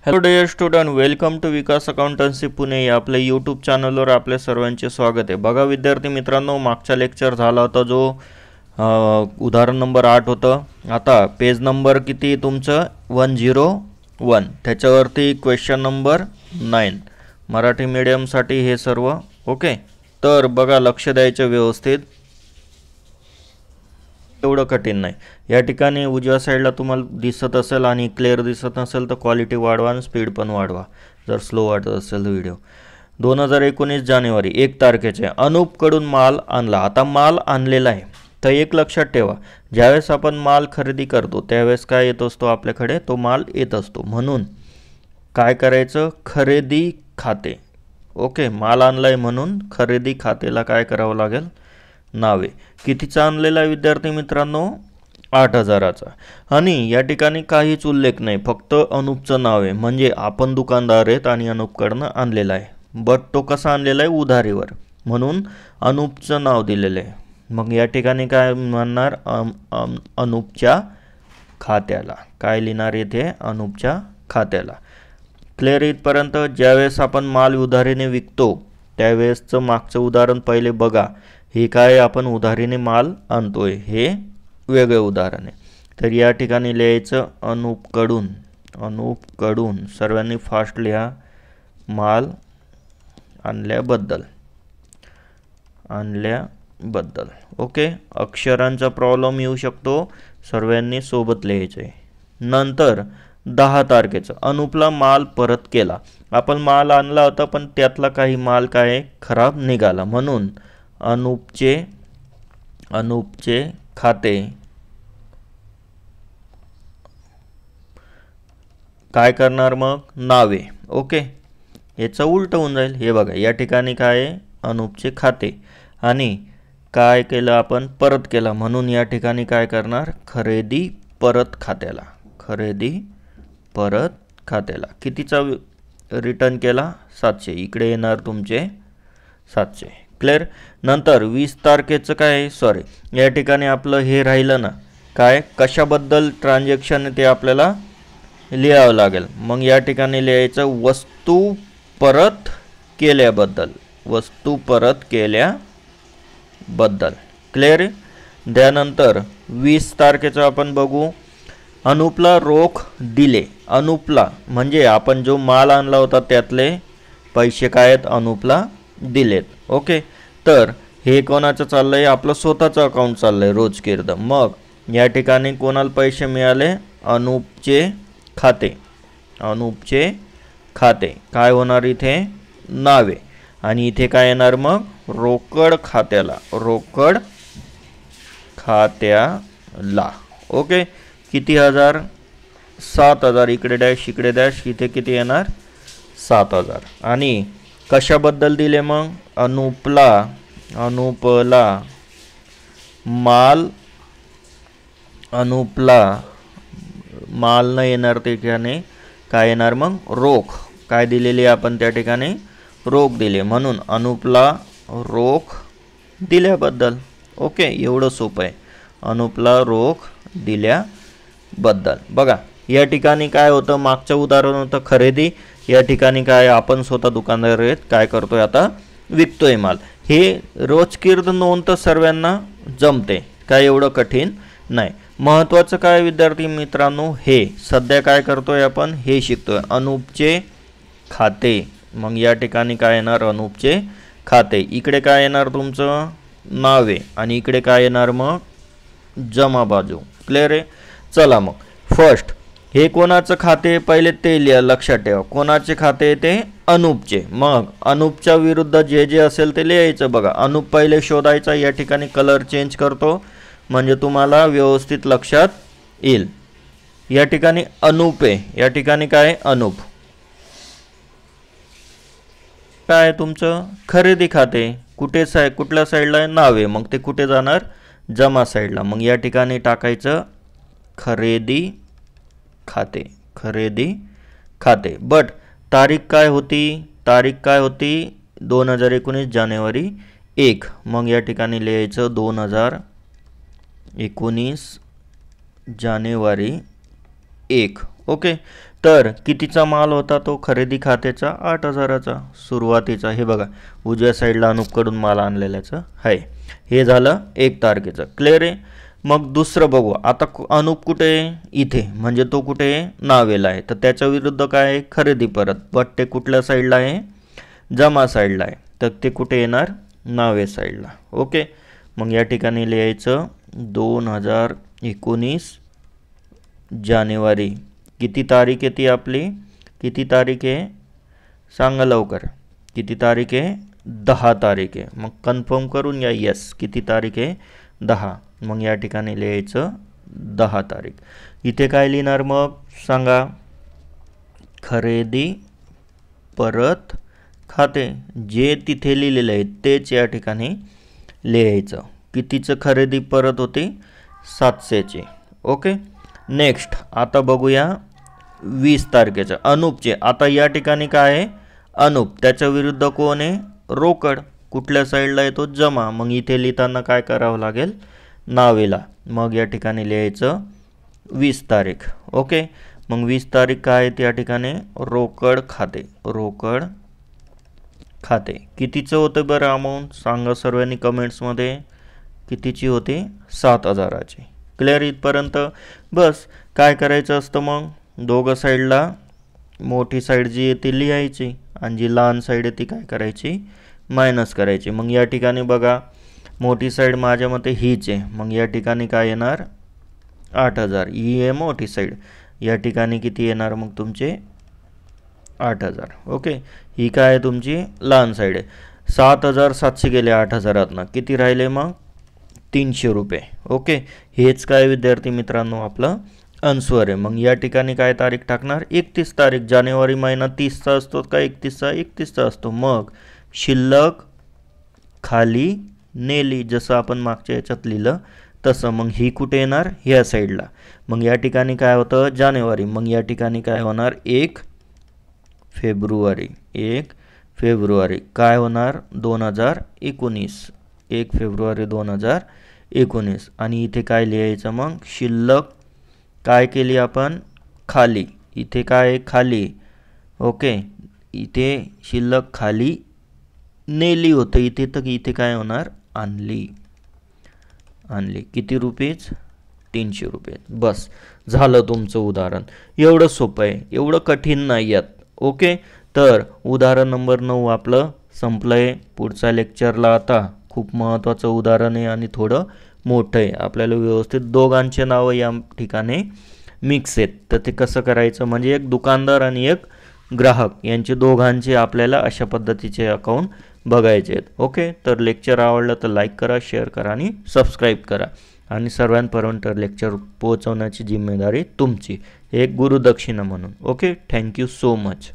Hello dear student, welcome to Vikas accountancy Pune या आपल्या YouTube चॅनलवर आपल्या सर्वांचे स्वागत आहे. बघा विद्यार्थी मित्रांनो, मागचा लेक्चर झाला होता जो उदाहरण नंबर 8 होतं. आता पेज नंबर किती तुमचं 101, त्याच्यावरती क्वेश्चन नंबर 9 मराठी मीडियमसाठी हे सर्व. ओके, तर बघा लक्ष द्यायचं व्यवस्थित, एवढं कठीण नाही. या ठिकाणी उजव्या साईडला तुम्हाला दिसत असेल आणि क्लिअर दिसत नसेल तर क्वालिटी वाढवा आणि स्पीड पण वाढवा जर स्लो वाटत असेल तर व्हिडिओ. 2019 जानेवारी 1 तारखेचे अनूपकडून माल आणला. आता माल आणलेला आहे तर एक लक्षात ठेवा, ज्यावेळेस आपण माल खरेदी करतो त्यावेळेस काय येत असतो आपल्याकडे, तो माल येत असतो. म्हणून काय करायचं, खरेदी खाते. ओके, माल आणलाय म्हणून खरेदी खात्याला काय करावं लागेल, नावे. कितीचा आणलेला आहे विद्यार्थी मित्रांनो, 8,000चा. आणि या ठिकाणी काहीच उल्लेख नाही, फक्त अनूपचं नाव आहे. म्हणजे आपण दुकानदार आहेत आणि अनूपकडनं आणलेला आहे. बट तो कसा आणलेला आहे, उधारीवर, म्हणून अनूपचं नाव दिलेलं आहे. मग या ठिकाणी काय म्हणणार, अनूपच्या खात्याला. काय लिहिणार येथे, अनूपच्या खात्याला. क्लिअर इथपर्यंत. ज्यावेळेस आपण माल उधारीने विकतो त्यावेळेसचं मागचं उदाहरण पहिले बघा. हे काय, आपण उधारीने माल आणतोय, हे वेगळे उदाहरण आहे. तर या ठिकाणी लिहायचं अनूपकडून सर्वांनी फास्ट लिहा, माल आणल्याबद्दल. ओके, अक्षरांचा प्रॉब्लेम येऊ शकतो, सर्वांनी सोबत लिहायचं आहे. नंतर 10 तारखेचं अनूपला माल परत केला. आपण माल आणला होता पण त्यातला काही माल काय खराब निघाला, म्हणून अनूपचे खाते काय करणार, मग नावे. ओके, याचं उलट होऊन जाईल. हे बघा या ठिकाणी काय आहे, अनूपचे खाते, आणि काय केलं आपण, परत केला, म्हणून या ठिकाणी काय करणार, खरेदी परत खात्याला. कितीचा रिटर्न केला, 700. इकडे येणार तुमचे 700. क्लिअर. नंतर 20 तारखेचं काय, सॉरी या ठिकाणी आपलं हे राहिलं ना, काय कशाबद्दल ट्रान्झॅक्शन ते आपल्याला लिहावं लागेल. मग या ठिकाणी लिहायचं वस्तू परत केल्याबद्दल. क्लिअर. त्यानंतर 20 तारखेचं आपण बघू. अनूपला रोख दिले. अनूपला म्हणजे आपण जो माल आणला होता त्यातले पैसे काय आहेत, अनूपला दिलेत. ओके, तर हे कोणाचं चाललं आहे, आपलं स्वतःचं अकाउंट चाललं आहे रोजकिर्द. मग या ठिकाणी कोणाला पैसे मिळाले, अनूपचे खाते. काय होणार इथे, नावे, आणि इथे काय येणार मग, रोकड खात्याला. ओके, किती हजार, 7,000. इकडे डॅश इकडे डॅश, इथे किती येणार, 7,000. आणि कशाबद्दल दिले मग, अनूपला माल न येणार, त्या ठिकाणी काय येणार मग, रोख. काय दिलेली आपण त्या ठिकाणी, रोख दिले, म्हणून अनूपला रोख दिल्याबद्दल. ओके, एवढं सोपं आहे, अनूपला रोख दिल्याबद्दल. बघा या ठिकाणी काय होतं, मागचं उदाहरण होतं खरेदी. या ठिकाणी काय, आपण स्वतः दुकानदार आहेत, काय करतोय आता, विकतोय माल. हे रोजकिर्द नोंद तर सर्वांना जमते, काय एवढं कठीण नाही. महत्त्वाचं काय विद्यार्थी मित्रांनो, हे सध्या काय करतोय आपण, हे शिकतोय, अनूपचे खाते. मग या ठिकाणी काय येणार, अनूपचे खाते. इकडे काय येणार तुमचं, नावे, आणि इकडे काय येणार मग, जमा बाजू. क्लिअर आहे. चला मग फर्स्ट, हे कोणाचं खाते, पहिले ते लिहा, लक्षात ठेवा. कोणाचे खाते, ते अनूपचे. मग अनूपच्या विरुद्ध जे जे असेल ते लिहायचं. बघा अनूप पहिले शोधायचा. या ठिकाणी कलर चेंज करतो म्हणजे तुम्हाला व्यवस्थित लक्षात येईल. या ठिकाणी अनूप आहे, या ठिकाणी काय, अनूप. काय तुमचं खरेदी खाते, कुठल्या साईडला आहे, नावे. मग ते कुठे जाणार, जमा साईडला. मग या ठिकाणी टाकायचं खरेदी खाते. बट तारीख काय होती, 2019 जानेवारी 1. मग या ठिकाणी लिहायचं 2019 जानेवारी 1. ओके, तर कितीचा माल होता तो खरेदी खात्याचा 8,000चा सुरुवातीचा. हे बघा उजव्या साईडला अनुपकडून माल आणलेल्याचं आहे. हे झालं 1 तारखेचं. क्लिअर आहे. मग दुसरं बघू. आता अनुप कुठे आहे? इथे, म्हणजे तो कुठे आहे? नावेला आहे. तर त्याच्या विरुद्ध काय आहे? खरेदी परत. बट ते कुठल्या साईडला आहे? जमा साईडला आहे. तर ते कुठे येणार? नावे साईडला. ओके. मग या ठिकाणी लिहायचं 2019 जानेवारी. किती तारीख आहे ती आपली? किती तारीख आहे? सांगा लवकर. किती तारीख आहे? 10 तारीख आहे. मग कन्फर्म करून घ्या. येस. किती तारीख आहे? 10. मग या ठिकाणी लिहायचं 10 तारीख. इथे काय लिहिणार मग सांगा? खरेदी परत खाते. जे तिथे लिहिलेलं आहे तेच या ठिकाणी लिहायचं. कितीचं खरेदी परत होते? 700चे. ओके. नेक्स्ट आता बघूया 20 तारखेचं अनुपचे. आता या ठिकाणी काय आहे? अनुप. त्याच्या विरुद्ध कोण आहे? रोकड. कुठल्या साईडला येतो? जमा. मग इथे लिहिताना काय करावं लागेल? नावेला. मग या ठिकाणी लिहायचं 20 तारीख. ओके. मग 20 तारीख काय आहे या ठिकाणी? रोकड खाते. रोकड खाते. कितीचं होतं बरं अमाऊंट? सांगा सर्वांनी कमेंट्समध्ये. कितीची होती? 7,000ची. क्लिअर इथपर्यंत? बस. काय करायचं असतं मग? दोघं साईडला मोठी साईड जी आहे ती लिहायची आणि जी लहान साईड आहे ती काय करायची? मायनस करायची. मग या ठिकाणी बघा मोठी साईड माझ्या मते हीच आहे. मग या ठिकाणी काय येणार? 8,000. ही आहे मोठी साईड. या ठिकाणी किती येणार मग तुमचे? 8,000. ओके. ही काय आहे तुमची? लहान साईड आहे. 7,700 गेले 8,000तनं. किती राहिले मग? 300 रुपये. ओके. हेच काय विद्यार्थी मित्रांनो आपलं आन्सर आहे. मग या ठिकाणी काय तारीख टाकणार? 31 तारीख. जानेवारी महिना 30चा असतो का 31चा? 31चा असतो. मग शिल्लक खाली नेली, जसं आपण मागच्या याच्यात लिहिलं तसं. मग ही कुठे येणार? ह्या साईडला. मग या ठिकाणी काय होतं? जानेवारी. मग या ठिकाणी काय होणार? 1 फेब्रुवारी. 1 फेब्रुवारी काय होणार? 2019. 1 फेब्रुवारी 2019. आणि इथे काय लिहायचं मग? शिल्लक काय केली आपण? खाली. इथे काय आहे? खाली. ओके. इथे शिल्लक खाली नेली होतं. इथे तर इथे काय होणार? आणली. आणली. किती रुपीज? 300 रुपये. बस झालं तुमचं उदाहरण. एवढं सोपं आहे, एवढं कठीण नाही आहेत. ओके. तर उदाहरण नंबर 9 आपलं संपलं आहे. पुढच्या लेक्चरला आता खूप महत्त्वाचं उदाहरण आहे आणि थोडं मोठं आहे. आपल्याला व्यवस्थित दोघांचे नावं या ठिकाणी मिक्स आहेत. तर ते कसं करायचं? म्हणजे एक दुकानदार आणि एक ग्राहक यांचे दोघांचे आपल्याला अशा पद्धतीचे अकाउंट बघायचे आहेत. ओके. तर लेक्चर आवडलं तर लाईक करा, शेअर करा आणि सबस्क्राईब करा. आणि सर्वांपर्यंत लेक्चर पोहोचवण्याची जिम्मेदारी तुमची, एक गुरुदक्षिणा म्हणून. ओके. Thank you so much.